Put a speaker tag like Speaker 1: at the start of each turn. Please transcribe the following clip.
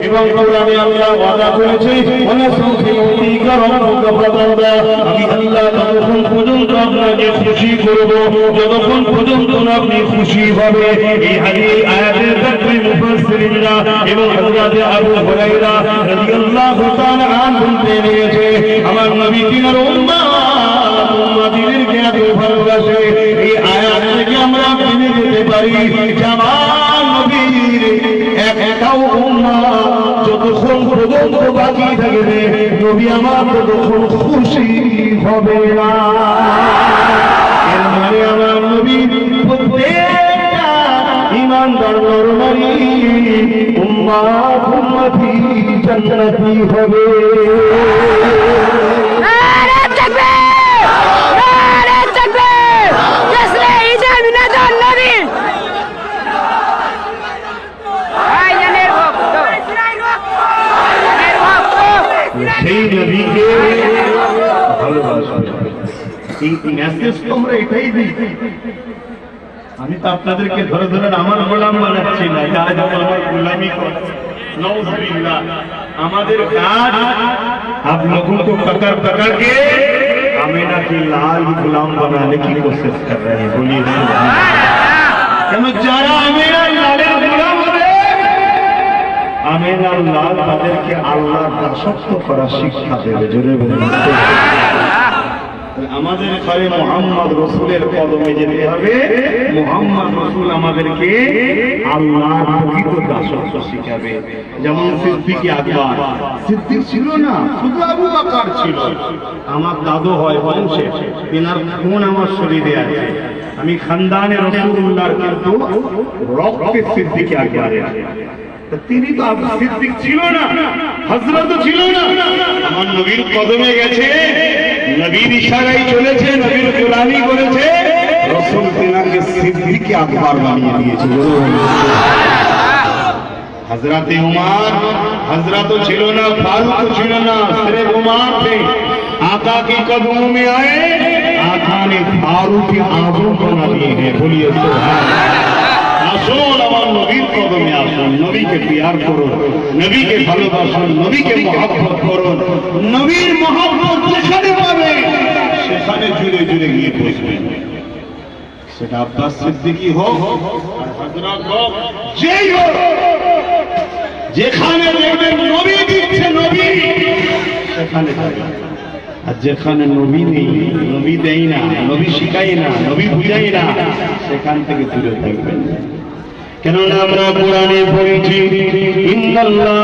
Speaker 1: এবং কোরআনে আল্লাহ ওয়াদা করেছে ওয়া সাউফিউতিকা রাব্বুকা ফাতারদা, আমি আল্লাহ ততক্ষণ পর্যন্ত আপনাকে খুশি করব যতক্ষণ পর্যন্ত আপনি খুশি হবে। এই হাদিস আয়াতের তাফসীর মুফাসসিরিনরা এবং হযরত আবু হুরায়রা রাদিয়াল্লাহু তাআলা আনহু বলতে নিয়েছে, আমার নবী তিনার উম্মতদেরকে এত ভালোবাসে, এই আয়াত থেকে আমরা জেনে যেতে পারি যে আমার নবীর একটাও উম্মত যতক্ষণ পর্যন্ত বাকি থাকবে নবী আমার ততক্ষণ খুশি হবে না। এর মানে আমার নবী প্রত্যেকটা ঈমানদার নরনারী উম্মতি জান্নাতি হবে। সেই নবীকে ভালোবাসবে, এই মেসেজ তো আমরা এটাই দিই। আমি তো আপনাদেরকে ধরে ধরে আমার গোলাম বানাচ্ছি না, আজ আমার গোলামি করছি। নাউযুবিল্লাহ, আমাদের কাজ आप लोगों को पकड़ पकड़ के आमीना की लाल गुलाम बनाने की कोशिश कर रहे हैं। बोलिए सुभान अल्लाह। যারা আমিনার লালের গোলাম হবে, আমিনার লাল তাদেরকে আল্লাহর দাসত্ব করার শিক্ষা দেবে। জোরে বলুন। আমাদের ঘরে মুহাম্মদ রাসূলের কদমে যেতে হবে, মুহাম্মদ রাসূল আমাদেরকে আল্লাহর প্রকৃত দাসত্ব শিখাবে। যেমন সিদ্দিক আকবর, সিদ্দিক ছিল না, শুধু আবু বকর ছিল। আমার দাদু হয় বংশে, তিনার খুন আমার শরীরে আছে। আমি খানদানে রাসূলুল্লাহর কিন্তু রক্তে সিদ্দিক আকবরের। তিনি তো সিদ্দিক ছিল না, হযরত ছিল না, আমার নবীর কদমে গেছে, নবীর ইশারায় চলেছে, নবীর গোলামি করেছে, রাসূল তিনাকে সিদ্দিক আকবর বানিয়ে দিয়েছে। হযরত উমর, হযরত ছিল না, ফারুক ছিল না, सिर्फ उमर थे। आका के कदमों में आए, आका ने फारूक आजम बना दिए हैं। बोलिए सुभान अल्लाह। আসুন আমার নবীর কদমে আসুন, নবীকে প্যার করুন, নবীকে ভালোবাসুন, নবীকে মহব্বত করুন। নবীর মহব্বত যেখানে পাবে সেখানে জুড়ে জুড়ে গিয়ে বসবেন। সেটা আব্বাস সিদ্দিকী হোক আর হযরত হোক, যেই হোক, যেখানে দেখবেন নবী দিচ্ছে নবী সেখানে থাকবেন। আর যেখানে নবী নেই, নবী দেয় না, নবী শিখাই না, নবী বুঝাই না, সেখান থেকে দূরে থাকবেন। কেননা আমরা কোরআনে পড়েছি ইন্নাল্লাহ